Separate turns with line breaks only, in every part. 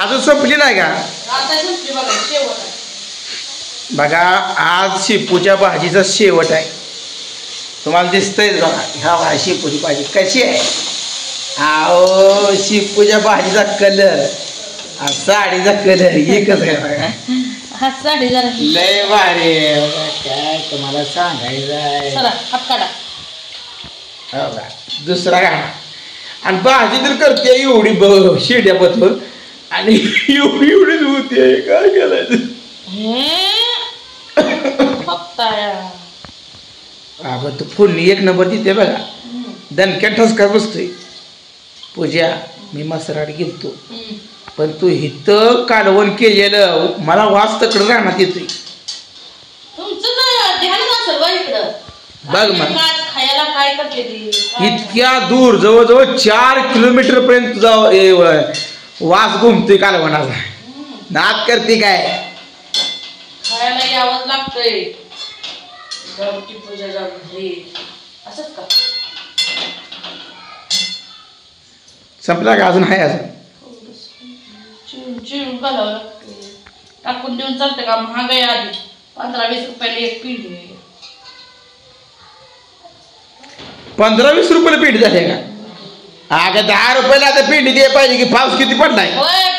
अजून संपली नाही का? बघा आज शेपूच्या भाजीचा शेवट आहे. तुम्हाला दिसतंय बघा ह्या शेपूची भाजी कशी आहे. अहो शेपूच्या भाजीचा कलर साडीचा कलर एकच आहे.
साडी जरा
लय भारी काय तुम्हाला सांगायचं आहे. दुसरा गाणा आणि भाजी तर करते एवढी शेड्या बदलून आणि एवढीच होते. काय करायचं आपण तू फोडणी एक नंबर देते बघा. दणक्या ठसका बसतोय. पूजा मी मसराड गेलतो पण तू इथं कालवण केलेलं मला वास तकडं राहण्यात येतोय. बघ मग इतक्या दूर जवळजवळ 4 किलोमीटर पर्यंत तुझा वास घुमतोय कालवणाचा. नाद करते काय
खायला यावंच लागतंय. पूजा असंच का
संपला का अजून आहे. अजून
चिरून घालावं लागते. टाकून देऊन चालतं का? महाग आहे. आधी 15-20 रुपयाला एक पिढी आहे.
15-20 रुपयाला पिंडी झाली का? अगं 10 रुपयाला आता पिंडी द्यायला पाहिजे की. पाऊस किती पडलाय.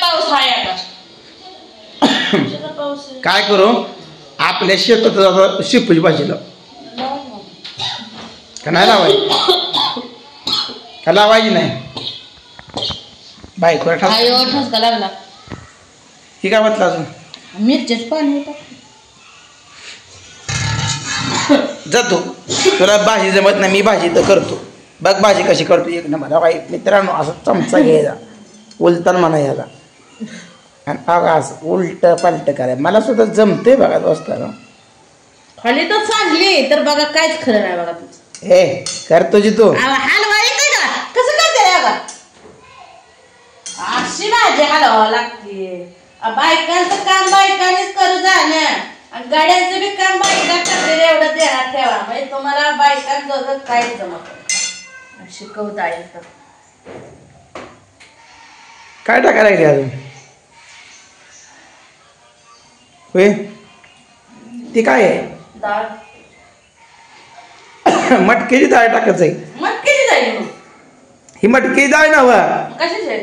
पाऊस आहे आता.
काय करू आपल्या शेतात शेपूची भाजी लाव का नाही लावायची? का लावायची नाही? बायको
ठसका लागला.
ही काय म्हटलं अजून
मिरचीच पाणी
जातो. तुला भाजी जमत नाही मी भाजी तर करतो. बघ भाजी कशी करतो एक नंबर. बाई मित्रांनो असं चमचा घ्यायचा उलटण म्हणा याचा आणि बघा असं उलट पालट करायचं. मला सुद्धा जमते बघा असताना.
खाली तर चांगली तर बघा काहीच खरं नाही बघा तुझं.
हे करतो जी तू
हलवा येते का? कसं करते बघा अशी भाजी हलवावं लागते. बायकांचं काम बायकांनीच करू जाणं. गाड्यांचं बी काम बायका करते एवढं ध्यानात ठेवा. म्हणजे तुम्हाला बायकांचं काहीच जमत शिकवता येतं.
काय टाकायला लागले अजून होय? ती काय आहे?
डाळ
मटकीची डाळ टाकायचं आहे.
मटकीची डाळ
ही मटकी डाळ ना वा
कशाची आहे?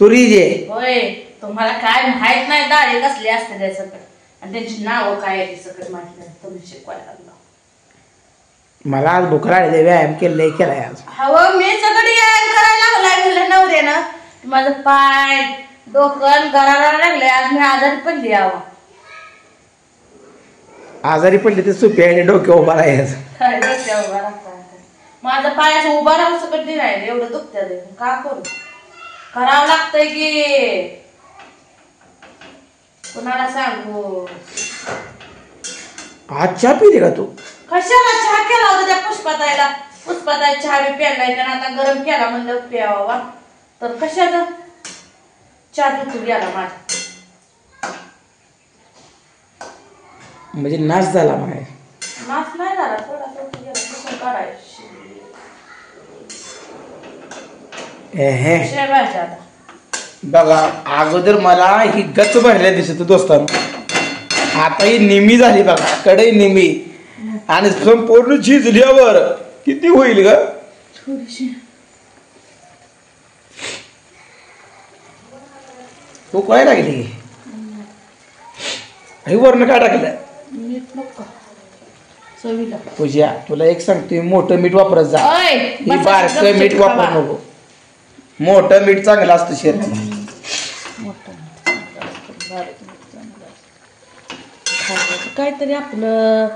तुरी जे
होय. तुम्हाला काय माहित नाही डाळी कसली असते त्या सकट आणि त्याची नावं काय आहे सकट माहित नाही. तुम्ही शिकवायला लागला.
मला आज भूक लागली. व्यायाम केलाय आज.
हवं मी सगळी व्यायाम करायला लागलाय म्हणलं नवऱ्यानं. माझं पाय डोकं गळायला लागले. आज मी आजारी पडली.
आजारी पडली तर सोपी आहे डोक्या उभा राहायचं.
माझा पाय असं उभा राहू सकट नाही. एवढं दुखत्या का करू करावं लागतंय की कुणाला सांगू.
आज चहा पिली का तू?
कशाला चहा केला होता त्या पुष्पाताईला. पुष्पाताई चहा बी प्यायलाय त्यानं आता गरम केला म्हणलं प्यावा तर कशाला चहा दुखू गेला माझा.
म्हणजे नाश झाला म्हणाय.
नाश नाही झाला थोडा गेला काढायची.
बघा अगोदर मला ही गच भरल्या दिसत दोस्तांनो. आता ही निमी झाली बघा. कढई निमी आणि संपूर्ण शिजल्यावर किती होईल ग?
थोडीशी
तू काय लागली वरण काय टाकलं? पूजा तुला एक सांगतोय मोठं मीठ वापरत जा. ही बारकं मीठ वापर नको. मोठं मीठ चांगलं असतं शरीराला.
काहीतरी आपलं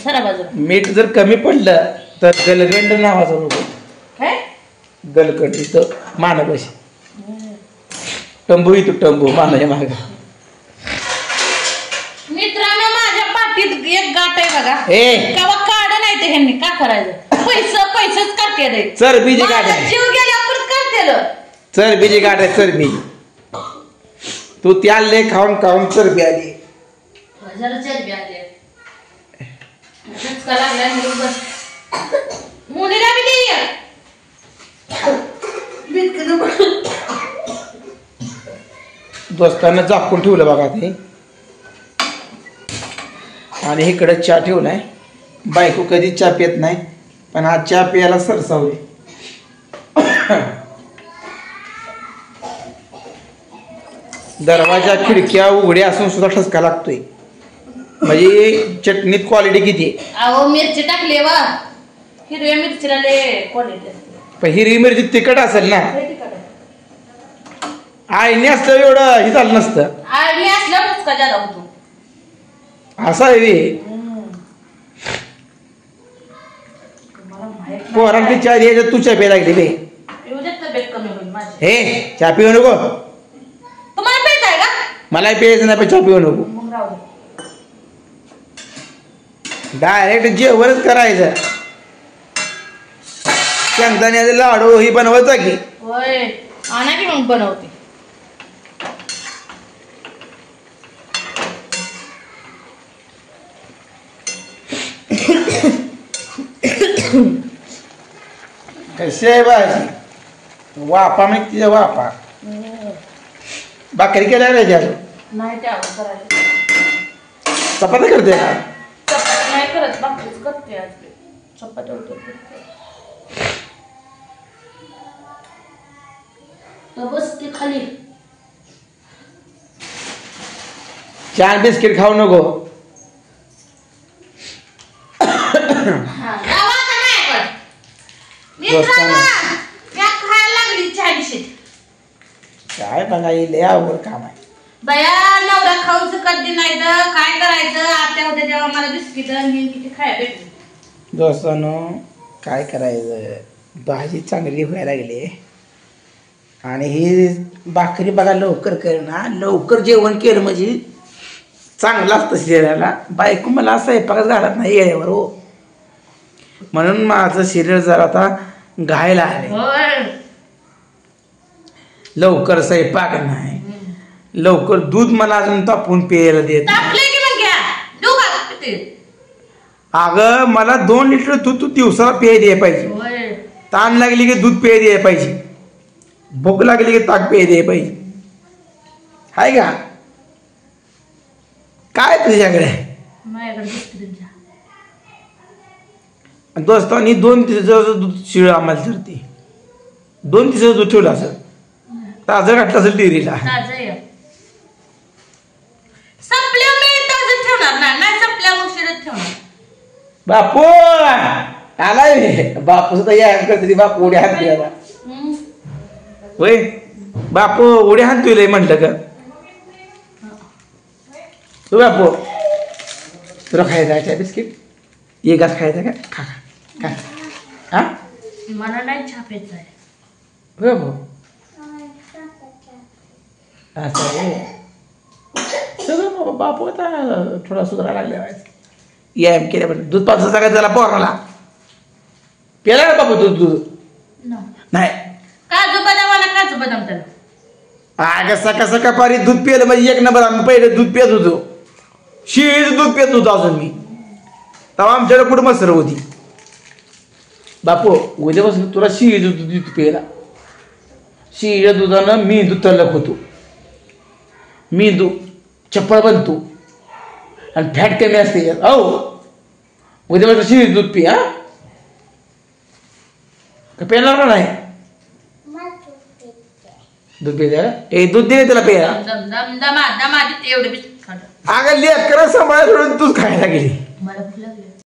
सरा बाजूला
मीठ जर कमी पडलं तर गलगंड नावाचं रोग.
काय
गलगंड इथं मानापाशी टंबू येतो. टंबू मानाच्या माग.
मित्रांनो माझ्या पाठीत एक गाठ आहे बघा.
केव्हा
काढ नाही ते ह्यांनी का करायचं. पैसेच करते रे.
चरबीची गाठ आहे.
जीव गेल्यावर करते.
चरबीची गाठ आहे. चरबी तू त्याले खाऊन खाऊन चरबी आली.
जरा चरबी आली. मुलीला बी दे.
दोस्तांना झाकून ठेवलं बघा ते. आणि इकडे चहा ठेवलाय. बायको कधी चहा पित नाही पण आज चहा प्यायला सरसावले. दरवाजा खिडक्या उघड्या असून सुद्धा ठसका लागतोय. म्हणजे चटणीत क्वालिटी किती आहे.
अहो मिरची टाकली वा. हिरव्या मिरचीला लय क्वालिटी असते.
पण हिरवी मिरची तिखट असेल ना. आईने असलं एवढं हे झालं नसतं.
मी असल्यावरच का जादा होतो.
असं आहे पोरांची चहा द्यायचं. तू चहा प्यायला लागली बे.
तब्येत कमी होईल माझी.
हे चहा पिऊ नको.
तुम्हाला प्यायचं आहे का.
मला प्यायचं नाही पण चहा पिऊ नको.
मग राहू दे.
डायरेक्ट जेवणच करायचं. शेंगदाण्याचे लाडू ही बनवायचा की.
होय आणा की मग बनवते.
कशी आहे भाजी. वापा म्हणजे तिचा वापा. भाकरी केल्या रे
नाही त्यावर करायला.
चपाती करते का.
चपाती नाही करत भाकरीच करते आज. चपाती होते बसते खाली.
चहा बिस्किट खाऊ नको. काय बघा लय अवघड काम आहे.
बया नवरा खाऊच कधी नाही तर काय करायचं. आत्या होते तेव्हा मला बिस्किट किती खायला भेटली.
दोस्तांनो काय करायचं. भाजी चांगली व्हायला लागली आणि ही भाकरी बघा लवकर कर ना. लवकर जेवण केलं म्हणजे चांगलं असतं शरीराला. बायको मला स्वयंपाकच घालत नाही येळेवर हो. म्हणून माझं शरीर जरा आता घायला आले. लवकर स्वयंपाक नाही. लवकर दूध मला अजून तापून प्यायला देत. अगं मला 2 लिटर दूध तू दिवसाला पेय द्यायला पाहिजे. ताण लागली की दूध पेय द्यायला पाहिजे. भूक लागली की ताक पेय द्यायला पाहिजे. हाय का काय तुझ्याकडे. दोस्तांनी 2 दिवसाचं दूध शिळ आम्हाला ठरते. 2 दिवसाचं दूध ठेवलं असं ताजं घातलं असेल डेअरीला. बापू आलाय. बापू सुद्धा या करते. बापू उड्या हात द्यायला होय. बापू उड्या हात तुला म्हटलं का तू. बापू तुला खायचा आहे बिस्किट. एक घास खायचा का. खा खा हा.
मला नाही छापायचं आहे.
बापू असं आहे सगळं. बापू आता थोडा सुधारायला लागला. व्यायाम केल्याबद्दल दूध पाजून सगळं त्याला पोराला प्यायला ना बापू. दूध नाही.
काजू बदाम त्याला.
अगं सकाळ सकाळ पारी दूध पिलं म्हणजे 1 नंबर. आम्ही पहिले दूध पित होतो. शिळीचं दूध पित होतो अजून मी. तेव्हा आमच्याकडे कुठं मसर होती. बापू उद्यापासून तुला शिळीचं दूध प्यायला. शिळीच्या दुधानं मेंदू तल्लक होतो. मेंदू चप्पळ बनतो आणि फॅट कमी असते. अहो उद्यापासून शिळीचं दूध पी. हा का पेणार का नाही. दूध प्यायला दूध दे त्याला प्यायला. अगं लेकरं सांभाळा सोडून तूच खायला गेली.